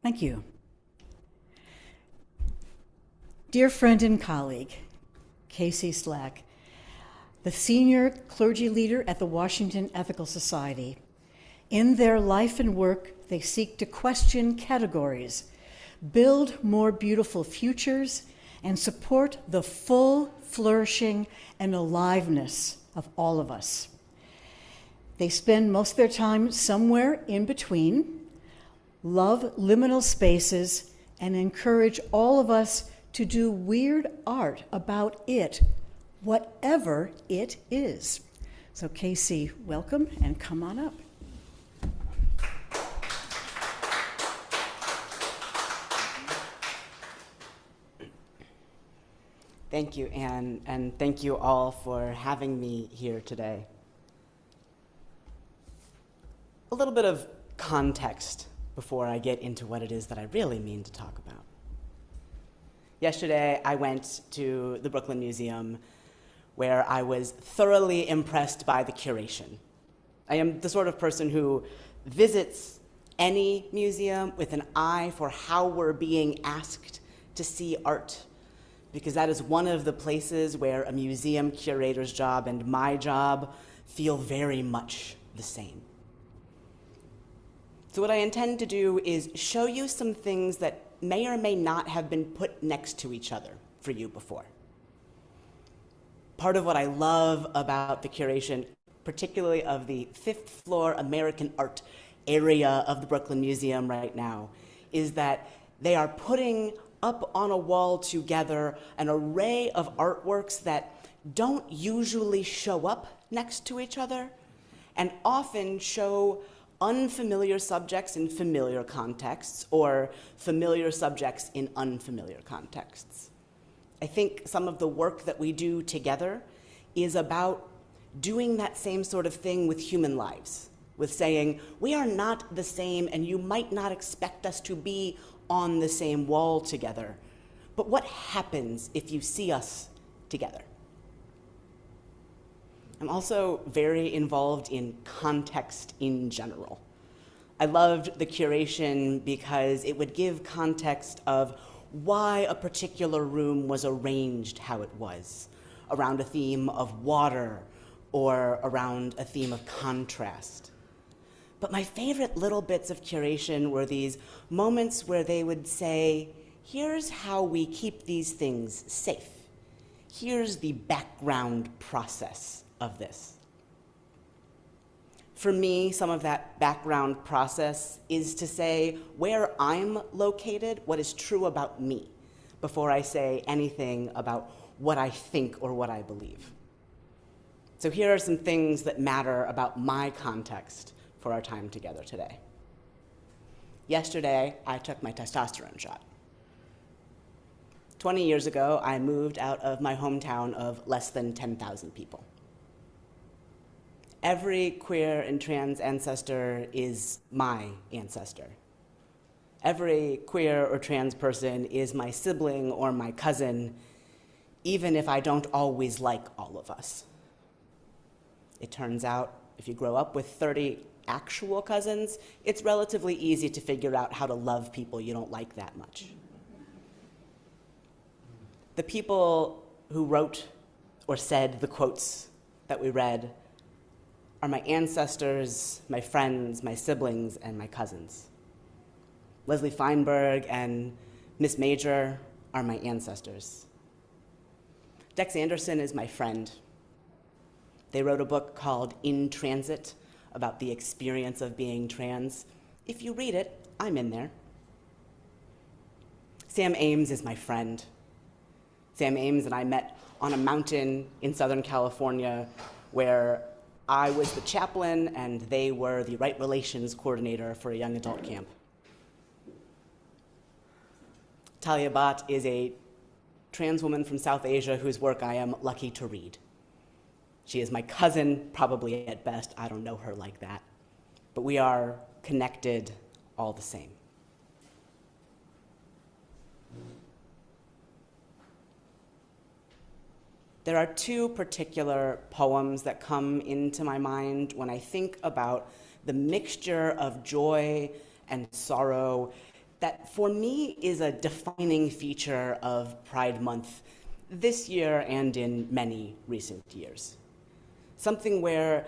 Thank you. Dear friend and colleague, Casey Slack, the Senior Clergy Leader at the Washington Ethical Society. In their life and work, they seek to question categories, build more beautiful futures, and support the full flourishing and aliveness of all of us. They spend most of their time somewhere in between, love liminal spaces, and encourage all of us to do weird art about it, whatever it is. So Casey, welcome and come on up. Thank you, Anne, and thank you all for having me here today. A little bit of context before I get into what it is that I really mean to talk about. Yesterday, I went to the Brooklyn Museum where I was thoroughly impressed by the curation. I am the sort of person who visits any museum with an eye for how we're being asked to see art, because that is one of the places where a museum curator's job and my job feel very much the same. So what I intend to do is show you some things that may or may not have been put next to each other for you before. Part of what I love about the curation, particularly of the fifth floor American art area of the Brooklyn Museum right now, is that they are putting up on a wall together an array of artworks that don't usually show up next to each other and often show unfamiliar subjects in familiar contexts or familiar subjects in unfamiliar contexts. I think some of the work that we do together is about doing that same sort of thing with human lives, with saying, we are not the same and you might not expect us to be on the same wall together, but what happens if you see us together? I'm also very involved in context in general. I loved the curation because it would give context of why a particular room was arranged how it was, around a theme of water or around a theme of contrast. But my favorite little bits of curation were these moments where they would say, here's how we keep these things safe. Here's the background process of this. For me, some of that background process is to say where I'm located, what is true about me, before I say anything about what I think or what I believe. So here are some things that matter about my context for our time together today. Yesterday, I took my testosterone shot. 20 years ago, I moved out of my hometown of less than 10,000 people. Every queer and trans ancestor is my ancestor. Every queer or trans person is my sibling or my cousin, even if I don't always like all of us. It turns out, if you grow up with 30 actual cousins, it's relatively easy to figure out how to love people you don't like that much. The people who wrote or said the quotes that we read are my ancestors, my friends, my siblings, and my cousins. Leslie Feinberg and Miss Major are my ancestors. Dex Anderson is my friend. They wrote a book called In Transit about the experience of being trans. If you read it, I'm in there. Sam Ames is my friend. Sam Ames and I met on a mountain in Southern California where I was the chaplain and they were the right relations coordinator for a young adult camp. Talia Bhatt is a trans woman from South Asia whose work I am lucky to read. She is my cousin, probably at best. I don't know her like that. But we are connected all the same. There are two particular poems that come into my mind when I think about the mixture of joy and sorrow that for me is a defining feature of Pride Month this year and in many recent years. Something where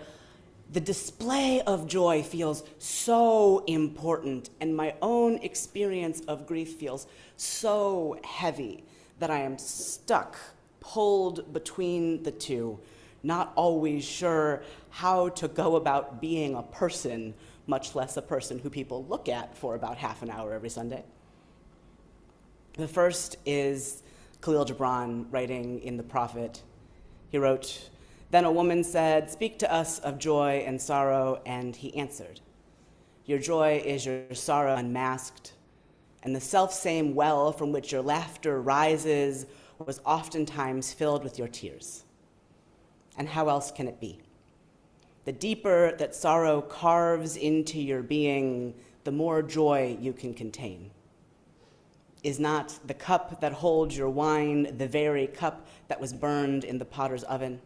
the display of joy feels so important, and my own experience of grief feels so heavy that I am stuck, pulled between the two, not always sure how to go about being a person, much less a person who people look at for about half an hour every Sunday. The first is Khalil Gibran writing in The Prophet. He wrote, "Then a woman said, 'Speak to us of joy and sorrow,' and he answered, 'Your joy is your sorrow unmasked, and the selfsame well from which your laughter rises was oftentimes filled with your tears. And how else can it be? The deeper that sorrow carves into your being, the more joy you can contain. Is not the cup that holds your wine the very cup that was burned in the potter's oven?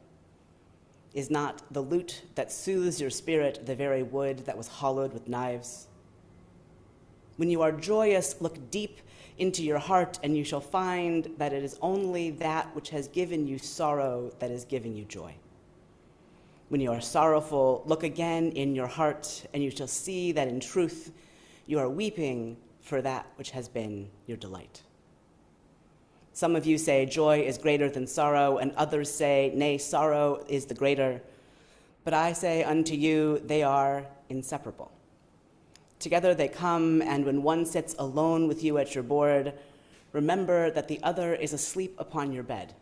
Is not the lute that soothes your spirit the very wood that was hollowed with knives? When you are joyous, look deep into your heart, and you shall find that it is only that which has given you sorrow that is giving you joy. When you are sorrowful, look again in your heart, and you shall see that in truth you are weeping for that which has been your delight. Some of you say joy is greater than sorrow, and others say, nay, sorrow is the greater. But I say unto you, they are inseparable. Together they come, and when one sits alone with you at your board, remember that the other is asleep upon your bed.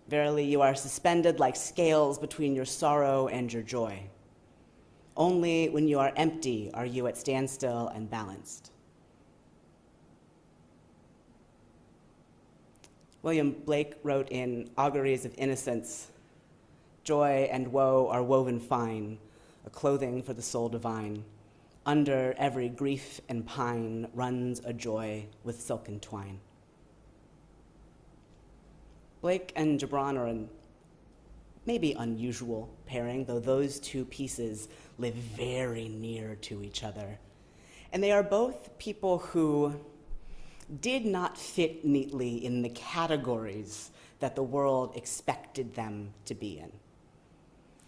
Verily, you are suspended like scales between your sorrow and your joy. Only when you are empty are you at standstill and balanced." William Blake wrote in Auguries of Innocence, "Joy and woe are woven fine, a clothing for the soul divine. Under every grief and pine runs a joy with silken twine." Blake and Gibran are an maybe unusual pairing, though those two pieces live very near to each other. And they are both people who did not fit neatly in the categories that the world expected them to be in.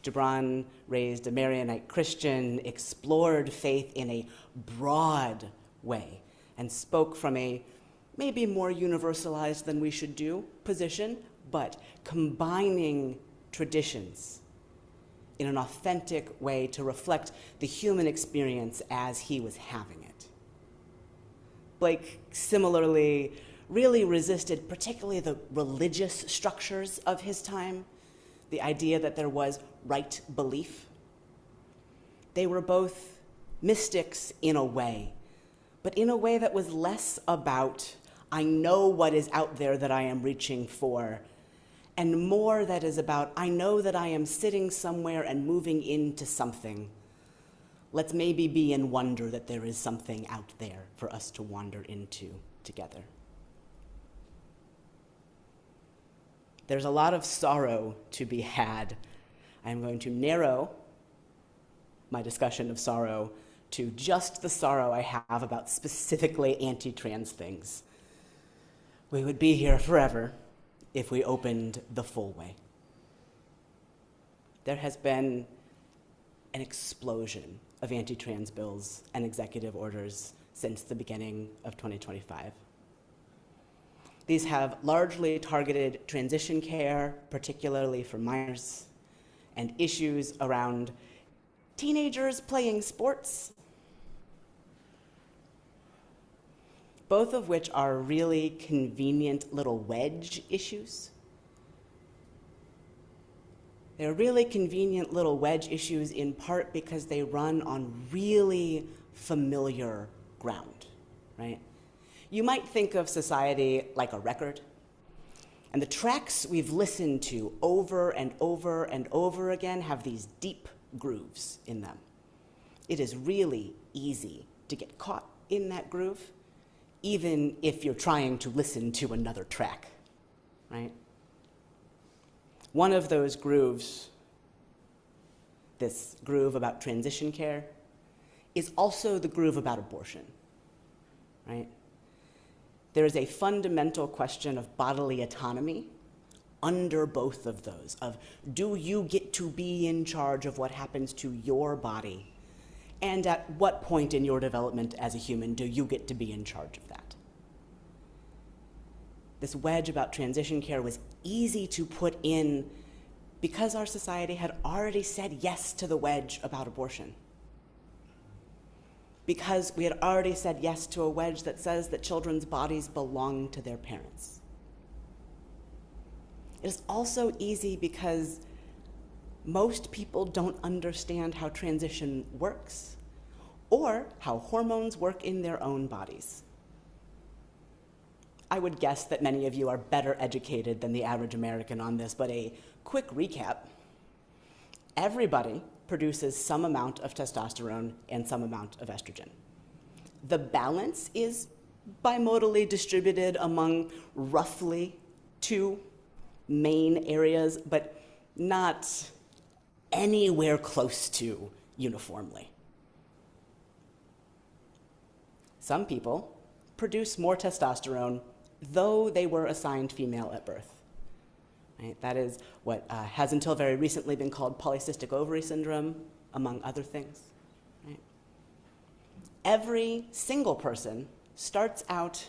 Gibran raised a Maronite Christian, explored faith in a broad way, and spoke from a maybe more universalized than we should do position, but combining traditions in an authentic way to reflect the human experience as he was having it. Blake similarly really resisted particularly the religious structures of his time, the idea that there was right belief. They were both mystics in a way, but in a way that was less about, I know what is out there that I am reaching for, and more that is about, I know that I am sitting somewhere and moving into something. Let's maybe be in wonder that there is something out there for us to wander into together. There's a lot of sorrow to be had. I'm going to narrow my discussion of sorrow to just the sorrow I have about specifically anti-trans things. We would be here forever if we opened the full way. There has been an explosion of anti-trans bills and executive orders since the beginning of 2025. These have largely targeted transition care, particularly for minors, and issues around teenagers playing sports, both of which are really convenient little wedge issues. They're really convenient little wedge issues in part because they run on really familiar ground, right? You might think of society like a record, and the tracks we've listened to over and over and over again have these deep grooves in them. It is really easy to get caught in that groove, even if you're trying to listen to another track, right? One of those grooves, this groove about transition care, is also the groove about abortion. right? There is a fundamental question of bodily autonomy under both of those, of do you get to be in charge of what happens to your body? And at what point in your development as a human do you get to be in charge of that? This wedge about transition care was easy to put in because our society had already said yes to the wedge about abortion. Because we had already said yes to a wedge that says that children's bodies belong to their parents. It is also easy because most people don't understand how transition works or how hormones work in their own bodies. I would guess that many of you are better educated than the average American on this, but a quick recap. Everybody produces some amount of testosterone and some amount of estrogen. The balance is bimodally distributed among roughly two main areas, but not anywhere close to uniformly. Some people produce more testosterone though they were assigned female at birth. Right? That is what has until very recently been called polycystic ovary syndrome, among other things. Right? Every single person starts out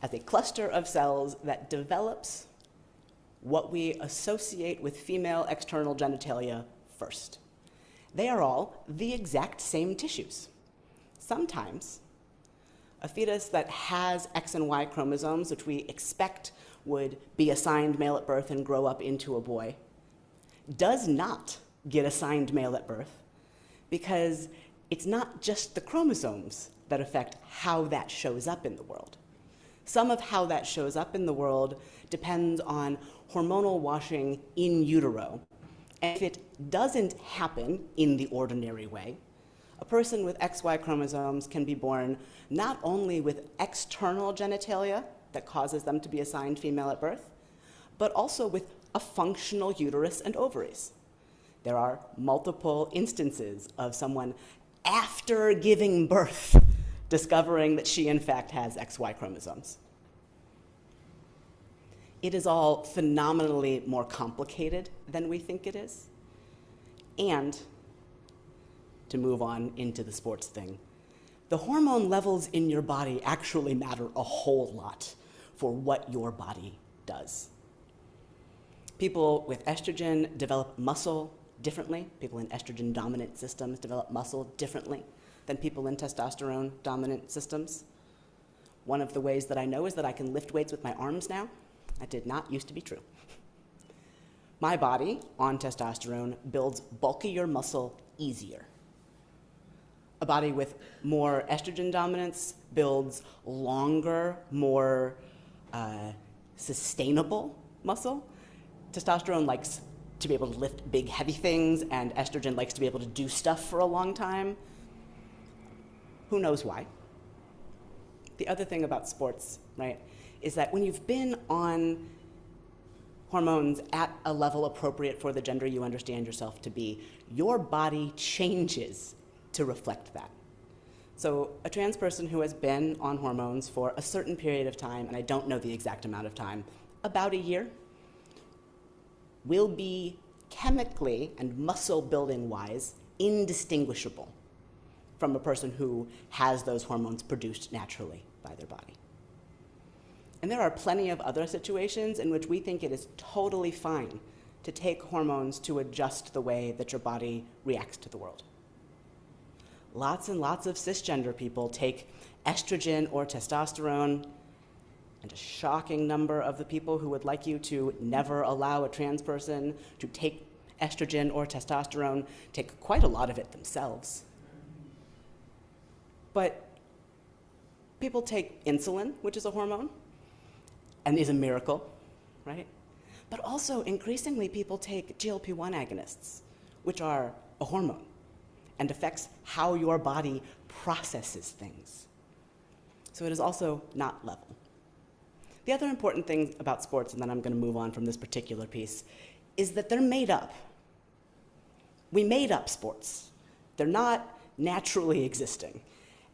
as a cluster of cells that develops what we associate with female external genitalia first. They are all the exact same tissues. Sometimes a fetus that has X and Y chromosomes, which we expect would be assigned male at birth and grow up into a boy, does not get assigned male at birth because it's not just the chromosomes that affect how that shows up in the world. Some of how that shows up in the world depends on hormonal washing in utero. And if it doesn't happen in the ordinary way, a person with XY chromosomes can be born not only with external genitalia that causes them to be assigned female at birth, but also with a functional uterus and ovaries. There are multiple instances of someone after giving birth discovering that she in fact has XY chromosomes. It is all phenomenally more complicated than we think it is. And to move on into the sports thing, the hormone levels in your body actually matter a whole lot for what your body does. People with estrogen develop muscle differently. People in estrogen dominant systems develop muscle differently than people in testosterone dominant systems. One of the ways that I know is that I can lift weights with my arms now. That did not used to be true. My body on testosterone builds bulkier muscle easier. A body with more estrogen dominance builds longer, more sustainable muscle. Testosterone likes to be able to lift big, heavy things, and estrogen likes to be able to do stuff for a long time. Who knows why? The other thing about sports, right, is that when you've been on hormones at a level appropriate for the gender you understand yourself to be, your body changes to reflect that. So a trans person who has been on hormones for a certain period of time, and I don't know the exact amount of time, about a year, will be chemically and muscle building wise indistinguishable from a person who has those hormones produced naturally by their body. And there are plenty of other situations in which we think it is totally fine to take hormones to adjust the way that your body reacts to the world. Lots and lots of cisgender people take estrogen or testosterone, and a shocking number of the people who would like you to never allow a trans person to take estrogen or testosterone take quite a lot of it themselves. But people take insulin, which is a hormone, and is a miracle, right? But also, increasingly, people take GLP-1 agonists, which are a hormone, and affects how your body processes things. So it is also not level. The other important thing about sports, and then I'm going to move on from this particular piece, is that they're made up. We made up sports. They're not naturally existing.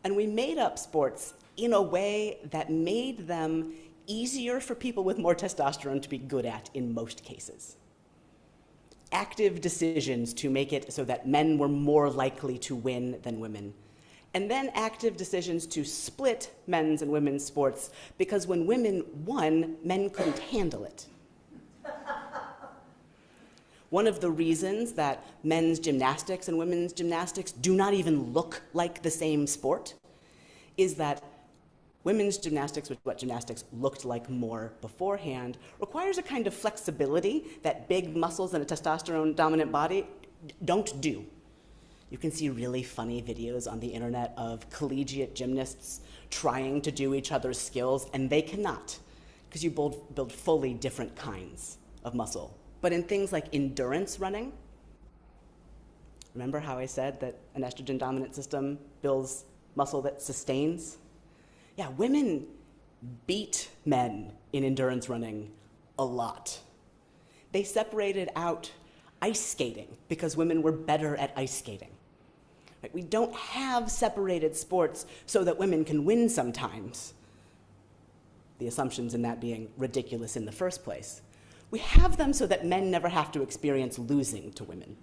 And we made up sports in a way that made them easier for people with more testosterone to be good at in most cases. Active decisions to make it so that men were more likely to win than women. And then active decisions to split men's and women's sports, because when women won, men couldn't handle it. One of the reasons that men's gymnastics and women's gymnastics do not even look like the same sport is that women's gymnastics, which is what gymnastics looked like more beforehand, requires a kind of flexibility that big muscles in a testosterone-dominant body don't do. You can see really funny videos on the internet of collegiate gymnasts trying to do each other's skills, and they cannot, because you build fully different kinds of muscle. But in things like endurance running, remember how I said that an estrogen-dominant system builds muscle that sustains? Yeah, women beat men in endurance running a lot. They separated out ice skating because women were better at ice skating. Right? We don't have separated sports so that women can win sometimes. The assumptions in that being ridiculous in the first place. We have them so that men never have to experience losing to women.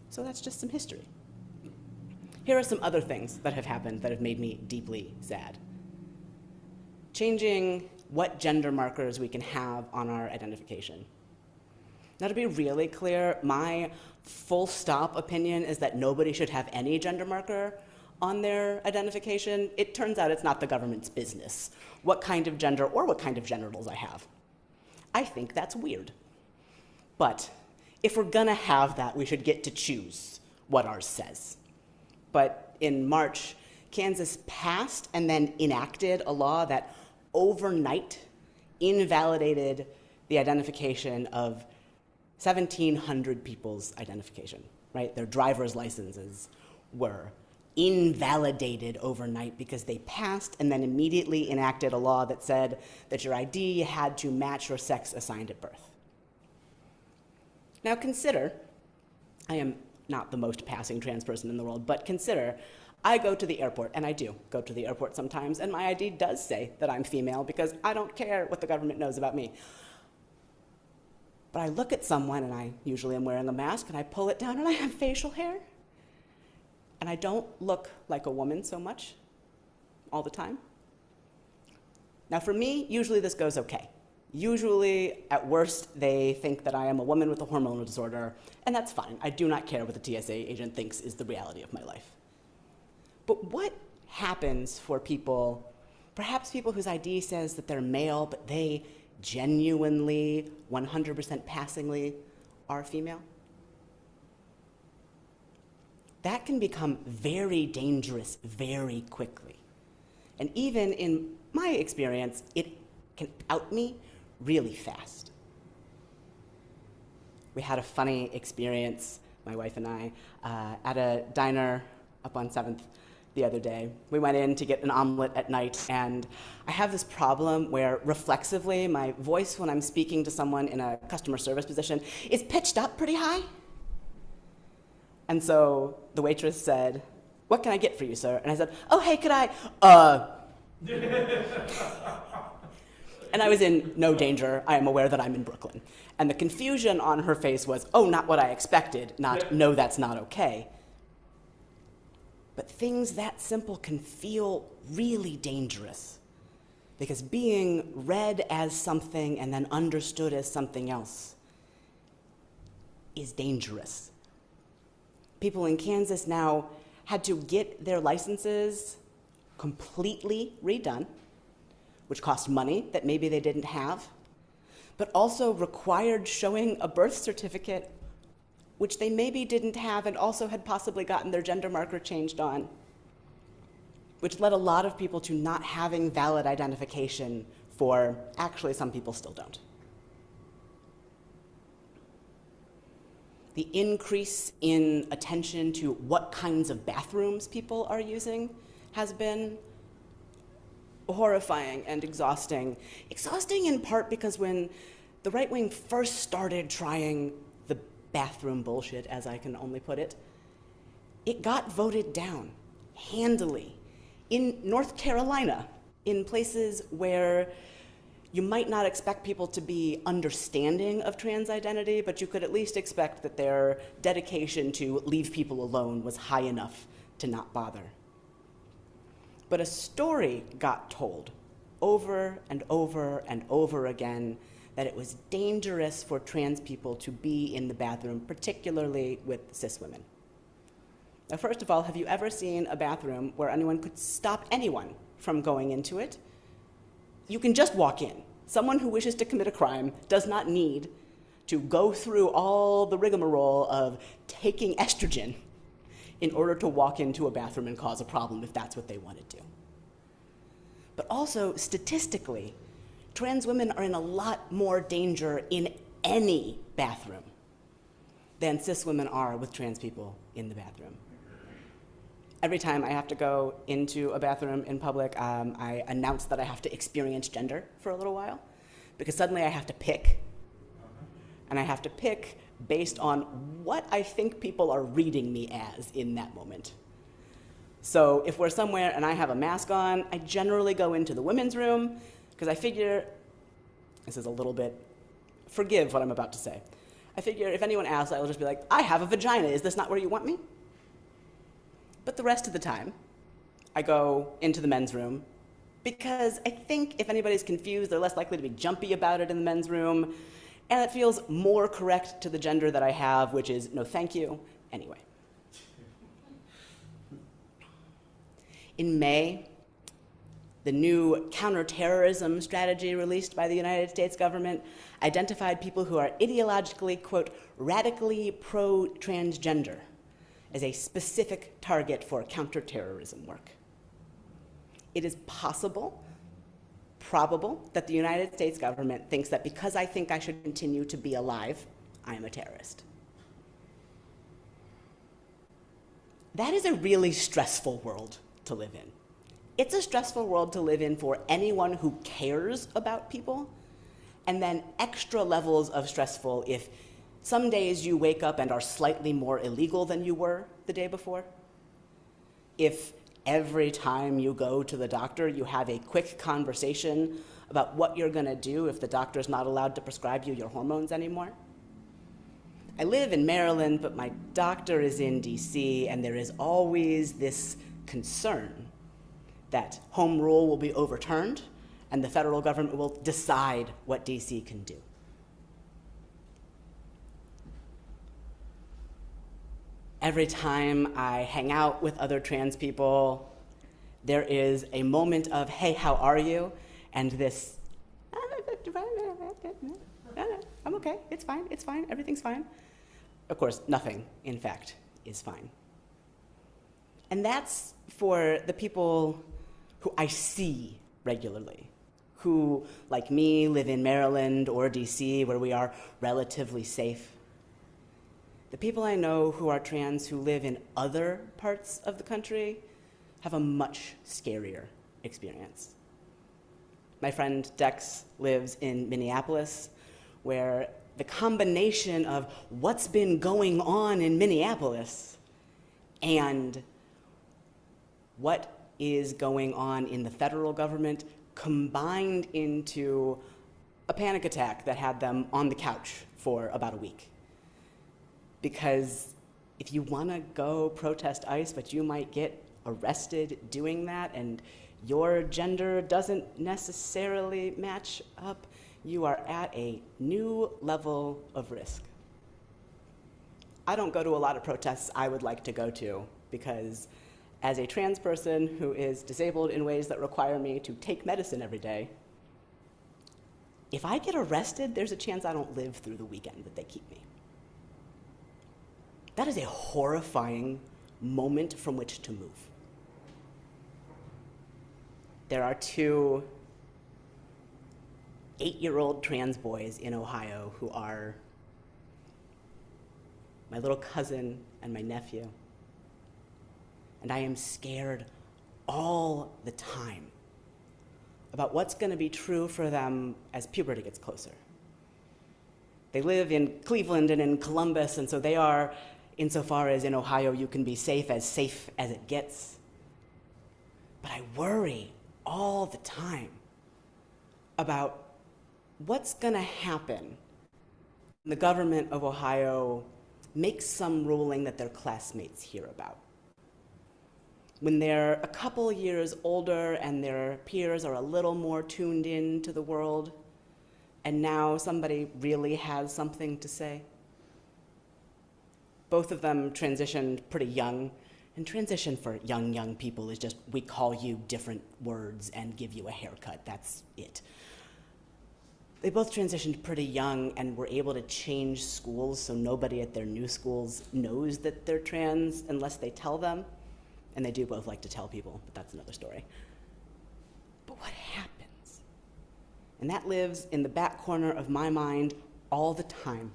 So that's just some history. Here are some other things that have happened that have made me deeply sad. Changing what gender markers we can have on our identification. Now, to be really clear, my full stop opinion is that nobody should have any gender marker on their identification. It turns out it's not the government's business what kind of gender or what kind of genitals I have. I think that's weird. But if we're gonna have that, we should get to choose what ours says. But in March, Kansas passed and then enacted a law that overnight invalidated the identification of 1,700 people's identification, right? Their driver's licenses were invalidated overnight because they passed and then immediately enacted a law that said that your ID had to match your sex assigned at birth. Now consider, I am not the most passing trans person in the world, but consider I go to the airport, and I do go to the airport sometimes, and my ID does say that I'm female because I don't care what the government knows about me. But I look at someone, and I usually am wearing a mask, and I pull it down, and I have facial hair. And I don't look like a woman so much all the time. Now for me, usually this goes okay. Usually, at worst, they think that I am a woman with a hormonal disorder, and that's fine. I do not care what the TSA agent thinks is the reality of my life. But what happens for people, perhaps people whose ID says that they're male, but they genuinely, 100% passingly are female? That can become very dangerous very quickly. And even in my experience, it can out me really fast. We had a funny experience, my wife and I, at a diner up on 7th the other day. We went in to get an omelet at night, and I have this problem where reflexively my voice when I'm speaking to someone in a customer service position is pitched up pretty high. And so the waitress said, "What can I get for you, sir?" And I said, "Oh, hey, could I, And I was in no danger. I am aware that I'm in Brooklyn. And the confusion on her face was, "Oh, not what I expected," not, "No, that's not okay." But things that simple can feel really dangerous, because being read as something and then understood as something else is dangerous. People in Kansas now had to get their licenses completely redone, which cost money that maybe they didn't have, but also required showing a birth certificate, which they maybe didn't have and also had possibly gotten their gender marker changed on, which led a lot of people to not having valid identification for, actually, some people still don't. The increase in attention to what kinds of bathrooms people are using has been horrifying and exhausting. Exhausting in part because when the right wing first started trying the bathroom bullshit, as I can only put it, it got voted down. handily in North Carolina, in places where you might not expect people to be understanding of trans identity, but you could at least expect that their dedication to leave people alone was high enough to not bother. But a story got told over and over and over again that it was dangerous for trans people to be in the bathroom, particularly with cis women. Now, first of all, have you ever seen a bathroom where anyone could stop anyone from going into it? You can just walk in. Someone who wishes to commit a crime does not need to go through all the rigmarole of taking estrogen in order to walk into a bathroom and cause a problem if that's what they want to do. But also, statistically, trans women are in a lot more danger in any bathroom than cis women are with trans people in the bathroom. Every time I have to go into a bathroom in public, I announce that I have to experience gender for a little while, because suddenly I have to pick. And I have to pick based on what I think people are reading me as in that moment. So if we're somewhere and I have a mask on, I generally go into the women's room, because I figure, this is a little bit, forgive what I'm about to say. I figure if anyone asks, I will just be like, I have a vagina, is this not where you want me? But the rest of the time, I go into the men's room, because I think if anybody's confused, they're less likely to be jumpy about it in the men's room, and it feels more correct to the gender that I have, which is no thank you, anyway. In May, the new counterterrorism strategy released by the United States government identified people who are ideologically, quote, radically pro-transgender as a specific target for counterterrorism work. It is possible, probable, that the United States government thinks that because I think I should continue to be alive, I am a terrorist. That is a really stressful world to live in. It's a stressful world to live in for anyone who cares about people, and then extra levels of stressful if some days you wake up and are slightly more illegal than you were the day before. If every time you go to the doctor, you have a quick conversation about what you're gonna do if the doctor's not allowed to prescribe you your hormones anymore. I live in Maryland, but my doctor is in DC, and there is always this concern that home rule will be overturned and the federal government will decide what DC can do. Every time I hang out with other trans people, there is a moment of, hey, how are you? And this, I'm okay, it's fine, everything's fine. Of course, nothing, in fact, is fine. And that's for the people who I see regularly, who, like me, live in Maryland or DC, where we are relatively safe. The people I know who are trans who live in other parts of the country have a much scarier experience. My friend Dex lives in Minneapolis, where the combination of what's been going on in Minneapolis and what is going on in the federal government combined into a panic attack that had them on the couch for about a week. Because if you want to go protest ICE, but you might get arrested doing that, and your gender doesn't necessarily match up, you are at a new level of risk. I don't go to a lot of protests I would like to go to, because as a trans person who is disabled in ways that require me to take medicine every day, if I get arrested, there's a chance I don't live through the weekend that they keep me. That is a horrifying moment from which to move. There are 2 8-year-old trans boys in Ohio who are my little cousin and my nephew. And I am scared all the time about what's going to be true for them as puberty gets closer. They live in Cleveland and in Columbus, and so they are, insofar as in Ohio you can be safe as it gets. But I worry all the time about what's going to happen when the government of Ohio makes some ruling that their classmates hear about. When they're a couple years older and their peers are a little more tuned in to the world, and now somebody really has something to say. Both of them transitioned pretty young, and transition for young people is just, we call you different words and give you a haircut, that's it. They both transitioned pretty young and were able to change schools so nobody at their new schools knows that they're trans unless they tell them. And they do both like to tell people, but that's another story. But what happens? And that lives in the back corner of my mind all the time,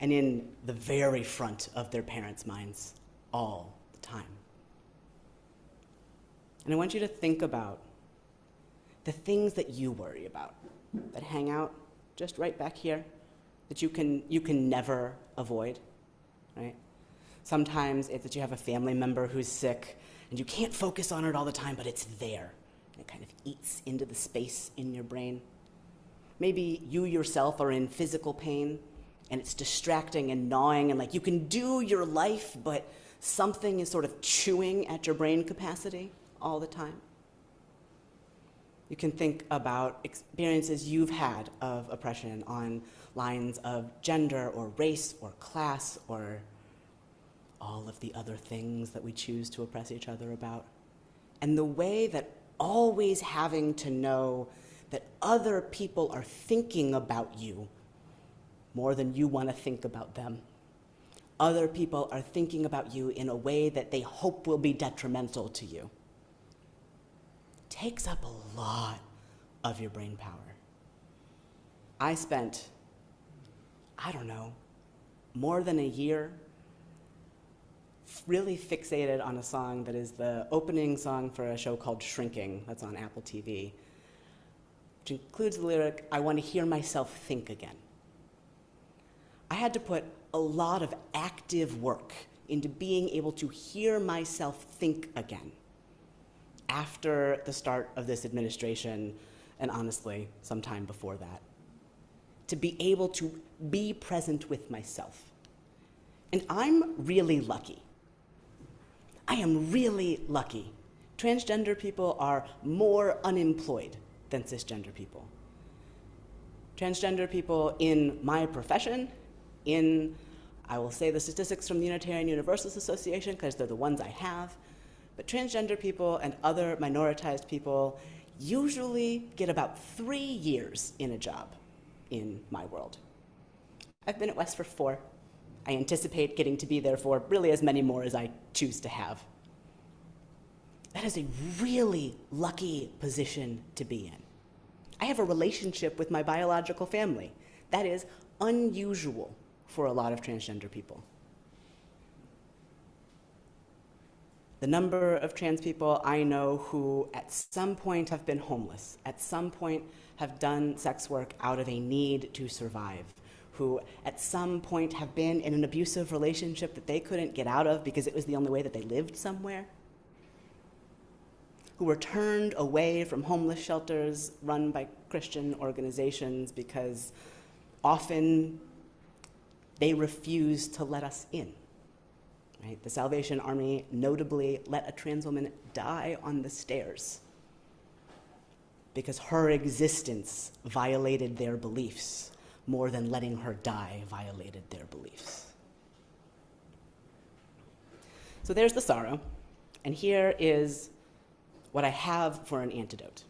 and in the very front of their parents' minds all the time. And I want you to think about the things that you worry about, that hang out just right back here, that you can never avoid, right? Sometimes it's that you have a family member who's sick, and you can't focus on it all the time, but it's there. And it kind of eats into the space in your brain. Maybe you yourself are in physical pain, and it's distracting and gnawing, and like you can do your life, but something is sort of chewing at your brain capacity all the time. You can think about experiences you've had of oppression on lines of gender or race or class or all of the other things that we choose to oppress each other about. And the way that always having to know that other people are thinking about you more than you want to think about them. Other people are thinking about you in a way that they hope will be detrimental to you. Takes up a lot of your brain power. I spent, more than a year really fixated on a song that is the opening song for a show called Shrinking, that's on Apple TV, which includes the lyric, "I want to hear myself think again." I had to put a lot of active work into being able to hear myself think again after the start of this administration, and honestly, sometime before that, to be able to be present with myself. And I'm really lucky. I am really lucky. Transgender people are more unemployed than cisgender people. Transgender people in my profession, I will say the statistics from the Unitarian Universalist Association because they're the ones I have, but transgender people and other minoritized people usually get about 3 years in a job in my world. I've been at West for 4. I anticipate getting to be there for really as many more as I choose to have. That is a really lucky position to be in. I have a relationship with my biological family. That is unusual for a lot of transgender people. The number of trans people I know who at some point have been homeless, at some point have done sex work out of a need to survive, who at some point have been in an abusive relationship that they couldn't get out of because it was the only way that they lived somewhere, who were turned away from homeless shelters run by Christian organizations because often they refuse to let us in. Right? The Salvation Army notably let a trans woman die on the stairs because her existence violated their beliefs more than letting her die violated their beliefs. So there's the sorrow, and here is what I have for an antidote.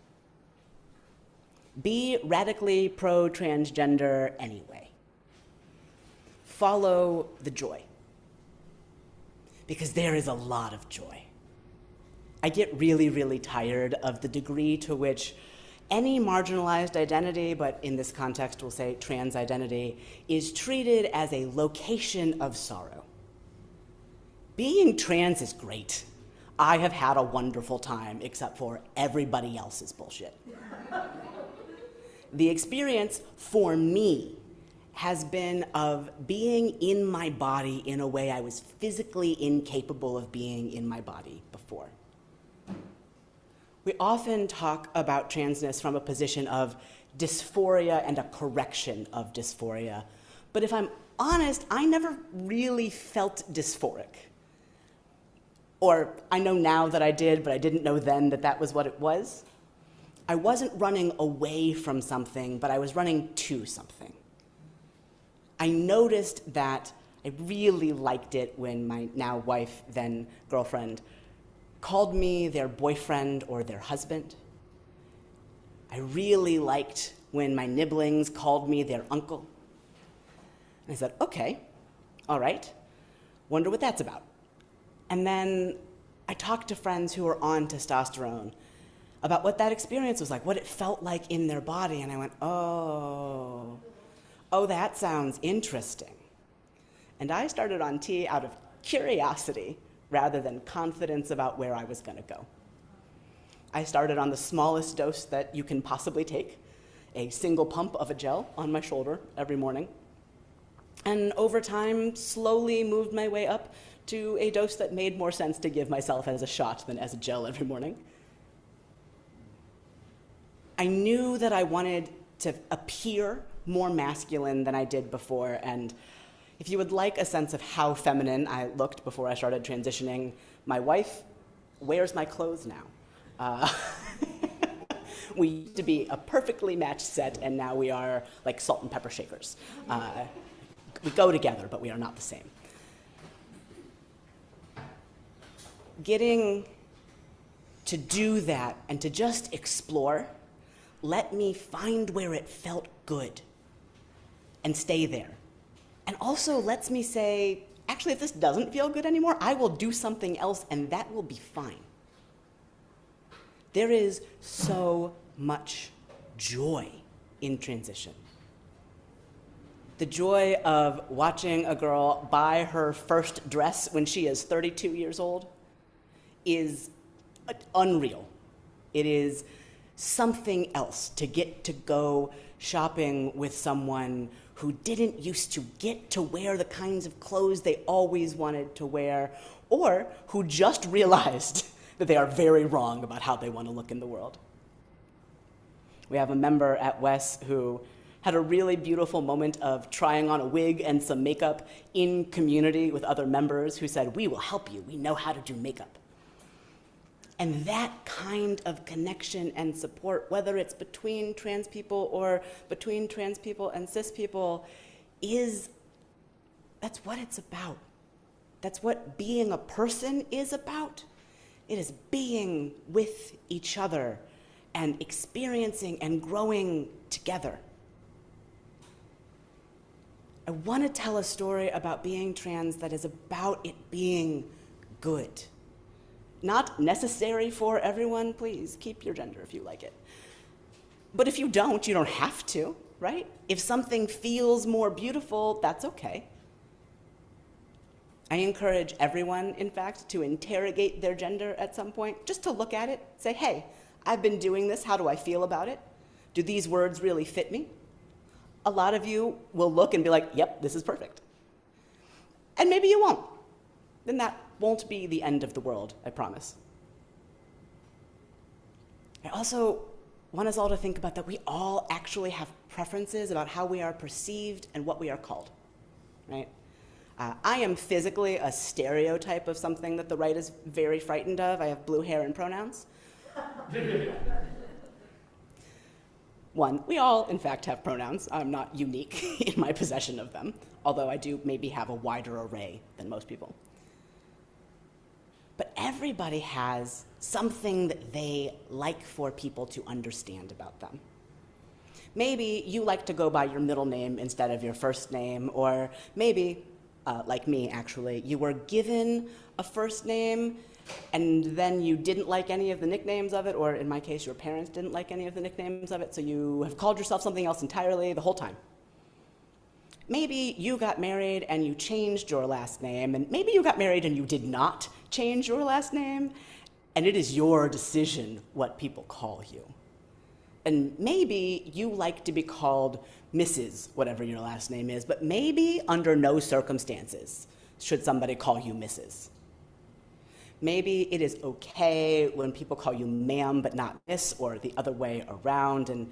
Be radically pro-transgender anyway. Follow the joy, because there is a lot of joy. I get really, really tired of the degree to which any marginalized identity, but in this context we'll say trans identity, is treated as a location of sorrow. Being trans is great. I have had a wonderful time, except for everybody else's bullshit. The experience for me has been of being in my body in a way I was physically incapable of being in my body before. We often talk about transness from a position of dysphoria and a correction of dysphoria. But if I'm honest, I never really felt dysphoric. Or I know now that I did, but I didn't know then that that was what it was. I wasn't running away from something, but I was running to something. I noticed that I really liked it when my now wife, then girlfriend, called me their boyfriend or their husband. I really liked when my nibblings called me their uncle. And I said, okay, all right, wonder what that's about. And then I talked to friends who were on testosterone about what that experience was like, what it felt like in their body. And I went, oh, that sounds interesting. And I started on T out of curiosity rather than confidence about where I was going to go. I started on the smallest dose that you can possibly take, a single pump of a gel on my shoulder every morning. And over time, slowly moved my way up to a dose that made more sense to give myself as a shot than as a gel every morning. I knew that I wanted to appear more masculine than I did before, and if you would like a sense of how feminine I looked before I started transitioning, my wife wears my clothes now. We used to be a perfectly matched set, and now we are like salt and pepper shakers. We go together, but we are not the same. Getting to do that and to just explore let me find where it felt good and stay there. And also lets me say, actually, if this doesn't feel good anymore, I will do something else and that will be fine. There is so much joy in transition. The joy of watching a girl buy her first dress when she is 32 years old is unreal. It is something else to get to go shopping with someone who didn't used to get to wear the kinds of clothes they always wanted to wear, or who just realized that they are very wrong about how they want to look in the world. We have a member at WES who had a really beautiful moment of trying on a wig and some makeup in community with other members who said, "We will help you, we know how to do makeup." And that kind of connection and support, whether it's between trans people or between trans people and cis people, that's what it's about. That's what being a person is about. It is being with each other and experiencing and growing together. I want to tell a story about being trans that is about it being good. Not necessary for everyone, please keep your gender if you like it. But if you don't have to, right? If something feels more beautiful, that's okay. I encourage everyone, in fact, to interrogate their gender at some point, just to look at it, say, hey, I've been doing this, how do I feel about it? Do these words really fit me? A lot of you will look and be like, yep, this is perfect. And maybe you won't. Then that won't be the end of the world, I promise. I also want us all to think about that we all actually have preferences about how we are perceived and what we are called, right? I am physically a stereotype of something that the right is very frightened of. I have blue hair and pronouns. One, we all, in fact, have pronouns. I'm not unique in my possession of them, although I do maybe have a wider array than most people. But everybody has something that they like for people to understand about them. Maybe you like to go by your middle name instead of your first name, or maybe, like me actually, you were given a first name and then you didn't like any of the nicknames of it, or in my case, your parents didn't like any of the nicknames of it, so you have called yourself something else entirely the whole time. Maybe you got married and you changed your last name, and maybe you got married and you did not change your last name, and it is your decision what people call you. And maybe you like to be called Mrs. whatever your last name is, but maybe under no circumstances should somebody call you Mrs. Maybe it is okay when people call you ma'am but not miss, or the other way around. And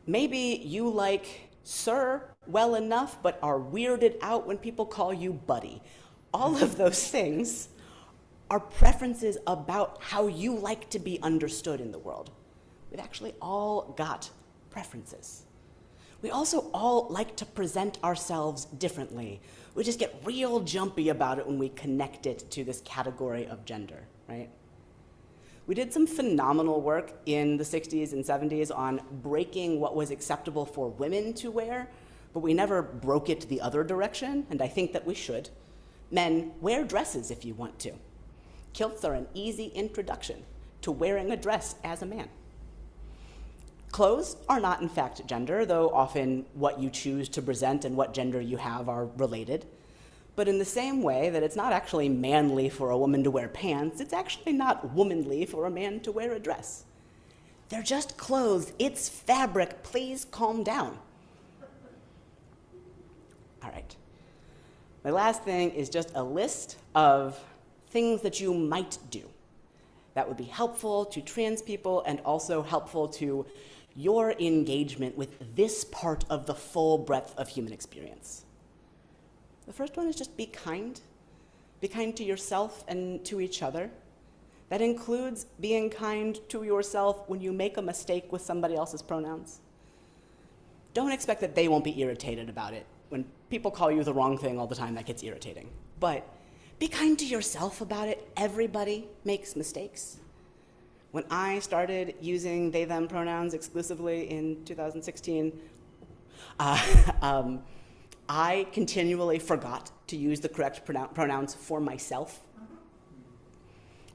maybe you like sir well enough but are weirded out when people call you buddy. All of those things are preferences about how you like to be understood in the world. We've actually all got preferences. We also all like to present ourselves differently. We just get real jumpy about it when we connect it to this category of gender, right? We did some phenomenal work in the 60s and 70s on breaking what was acceptable for women to wear, but we never broke it the other direction, and I think that we should. Men, wear dresses if you want to. Kilts are an easy introduction to wearing a dress as a man. Clothes are not, in fact, gender, though often what you choose to present and what gender you have are related. But in the same way that it's not actually manly for a woman to wear pants, it's actually not womanly for a man to wear a dress. They're just clothes. It's fabric. Please calm down. All right. My last thing is just a list of things that you might do that would be helpful to trans people and also helpful to your engagement with this part of the full breadth of human experience. The first one is just be kind. Be kind to yourself and to each other. That includes being kind to yourself when you make a mistake with somebody else's pronouns. Don't expect that they won't be irritated about it. When people call you the wrong thing all the time, that gets irritating. But be kind to yourself about it. Everybody makes mistakes. When I started using they, them pronouns exclusively in 2016, I continually forgot to use the correct pronouns for myself.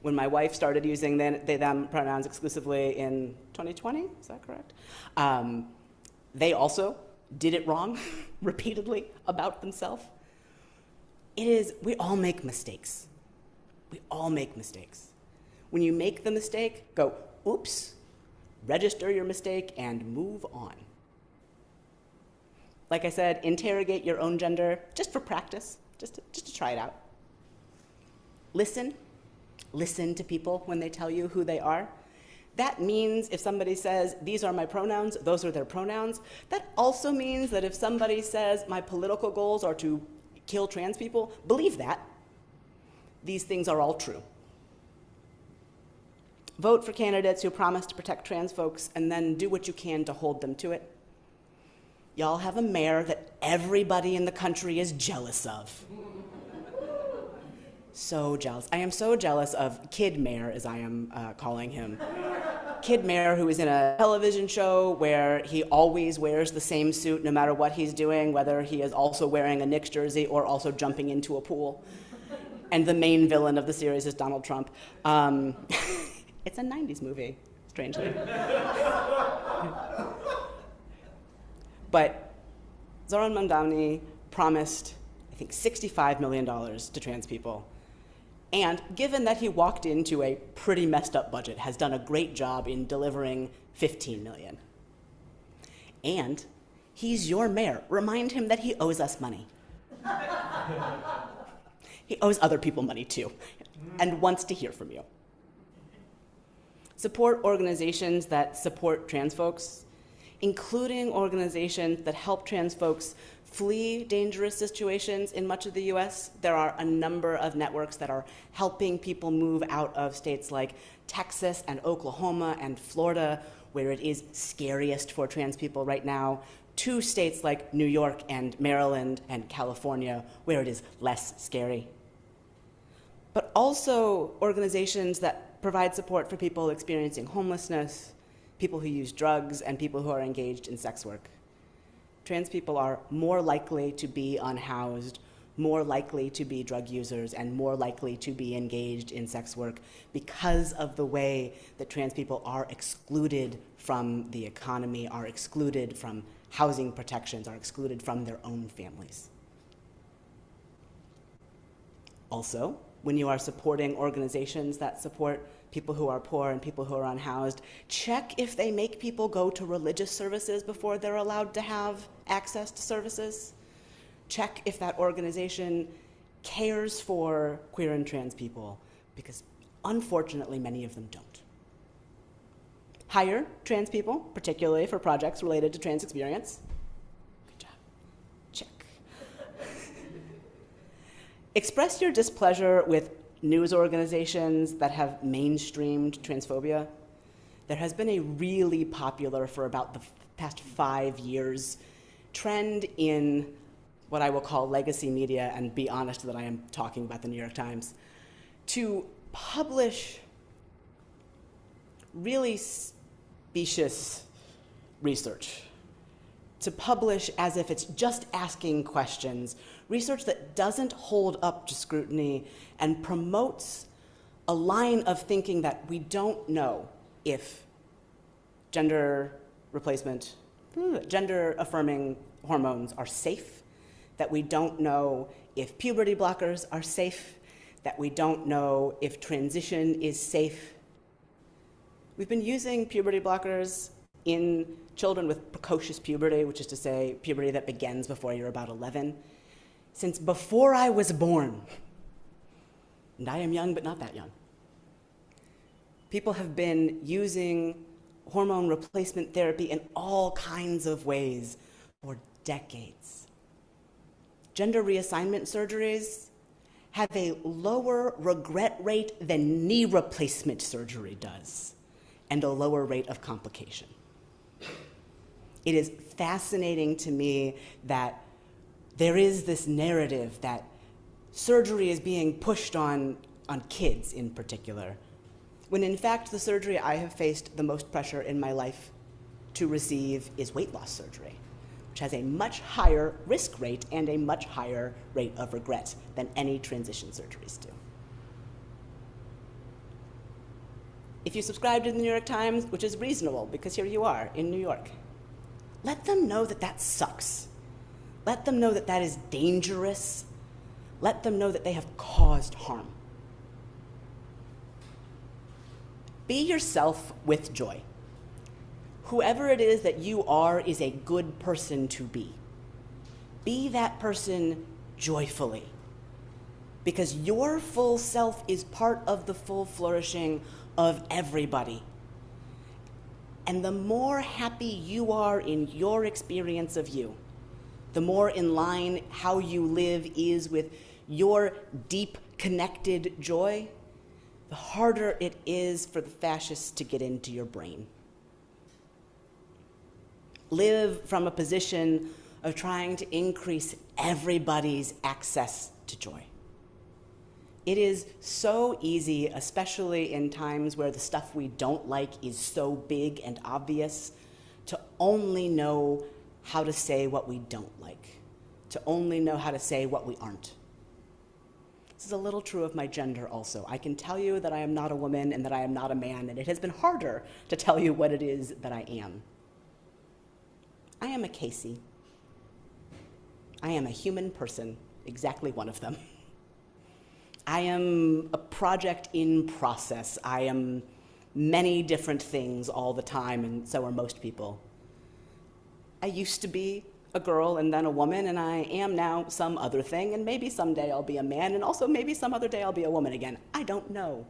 When my wife started using they, them pronouns exclusively in 2020, is that correct? They also did it wrong repeatedly about themselves. We all make mistakes. We all make mistakes. When you make the mistake, go, oops, register your mistake, and move on. Like I said, interrogate your own gender just for practice, just to try it out. Listen to people when they tell you who they are. That means if somebody says, these are my pronouns, those are their pronouns. That also means that if somebody says, my political goals are to kill trans people, believe that. These things are all true. Vote for candidates who promise to protect trans folks and then do what you can to hold them to it. Y'all have a mayor that everybody in the country is jealous of. So jealous. I am so jealous of Kid Mayor, as I am calling him. Kid Mayor, who is in a television show where he always wears the same suit no matter what he's doing, whether he is also wearing a Knicks jersey or also jumping into a pool. And the main villain of the series is Donald Trump. It's a 90s movie, strangely. But Zoran Mandani promised, I think, $65 million to trans people. And given that he walked into a pretty messed up budget, has done a great job in delivering $15 million. And he's your mayor. Remind him that he owes us money. He owes other people money too, and wants to hear from you. Support organizations that support trans folks, including organizations that help trans folks flee dangerous situations in much of the US. There are a number of networks that are helping people move out of states like Texas and Oklahoma and Florida, where it is scariest for trans people right now, to states like New York and Maryland and California, where it is less scary. But also organizations that provide support for people experiencing homelessness, people who use drugs, and people who are engaged in sex work. Trans people are more likely to be unhoused, more likely to be drug users, and more likely to be engaged in sex work because of the way that trans people are excluded from the economy, are excluded from housing protections, are excluded from their own families. Also, when you are supporting organizations that support people who are poor and people who are unhoused, check if they make people go to religious services before they're allowed to have access to services. Check if that organization cares for queer and trans people, because unfortunately, many of them don't. Hire trans people, particularly for projects related to trans experience. Good job. Check. Express your displeasure with news organizations that have mainstreamed transphobia. There has been a really popular, for about the past 5 years, trend in what I will call legacy media, and be honest that I am talking about the New York Times, to publish really specious research, to publish as if it's just asking questions, research that doesn't hold up to scrutiny and promotes a line of thinking that we don't know if gender replacement, gender affirming hormones are safe, that we don't know if puberty blockers are safe, that we don't know if transition is safe. We've been using puberty blockers in children with precocious puberty, which is to say puberty that begins before you're about 11, since before I was born. And I am young, but not that young. People have been using hormone replacement therapy in all kinds of ways for decades. Gender reassignment surgeries have a lower regret rate than knee replacement surgery does, and a lower rate of complication. It is fascinating to me that there is this narrative that surgery is being pushed on kids in particular, when in fact the surgery I have faced the most pressure in my life to receive is weight loss surgery, which has a much higher risk rate and a much higher rate of regret than any transition surgeries do. If you subscribe to the New York Times, which is reasonable because here you are in New York, let them know that that sucks. Let them know that that is dangerous. Let them know that they have caused harm. Be yourself with joy. Whoever it is that you are is a good person to be. Be that person joyfully, because your full self is part of the full flourishing of everybody. And the more happy you are in your experience of you, the more in line how you live is with your deep connected joy, the harder it is for the fascists to get into your brain. Live from a position of trying to increase everybody's access to joy. It is so easy, especially in times where the stuff we don't like is so big and obvious, to only know how to say what we don't like, to only know how to say what we aren't. This is a little true of my gender also. I can tell you that I am not a woman and that I am not a man, and it has been harder to tell you what it is that I am. I am a Casey. I am a human person, exactly one of them. I am a project in process. I am many different things all the time, and so are most people. I used to be a girl and then a woman, and I am now some other thing, and maybe someday I'll be a man, and also maybe some other day I'll be a woman again. I don't know.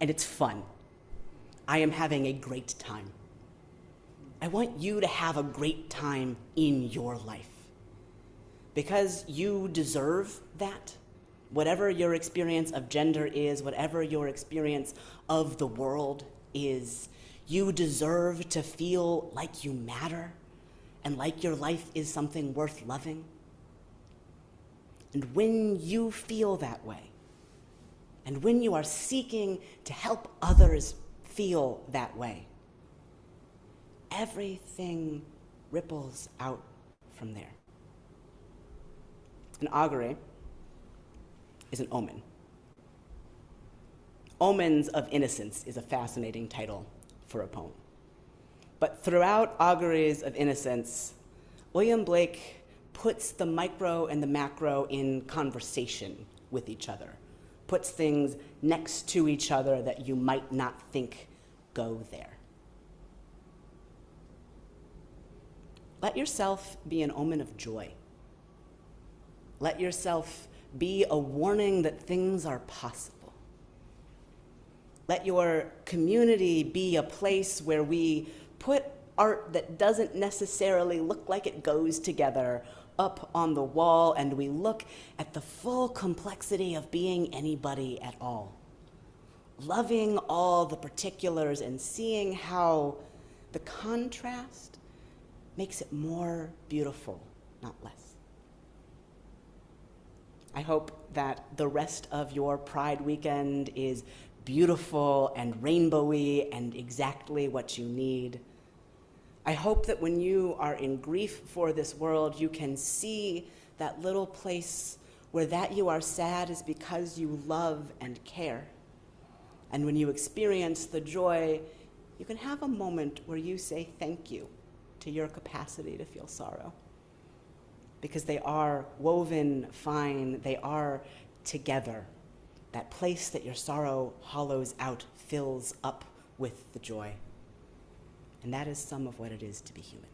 And it's fun. I am having a great time. I want you to have a great time in your life, because you deserve that. Whatever your experience of gender is, whatever your experience of the world is, you deserve to feel like you matter and like your life is something worth loving. And when you feel that way, and when you are seeking to help others feel that way, everything ripples out from there. An augury is an omen. Omens of Innocence is a fascinating title for a poem. But throughout Auguries of Innocence, William Blake puts the micro and the macro in conversation with each other, puts things next to each other that you might not think go there. Let yourself be an omen of joy. Let yourself be a warning that things are possible. Let your community be a place where we put art that doesn't necessarily look like it goes together up on the wall, and we look at the full complexity of being anybody at all. Loving all the particulars and seeing how the contrast makes it more beautiful, not less. I hope that the rest of your Pride weekend is beautiful and rainbowy and exactly what you need. I hope that when you are in grief for this world, you can see that little place where that you are sad is because you love and care. And when you experience the joy, you can have a moment where you say thank you to your capacity to feel sorrow. Because they are woven fine, they are together. That place that your sorrow hollows out fills up with the joy. And that is some of what it is to be human.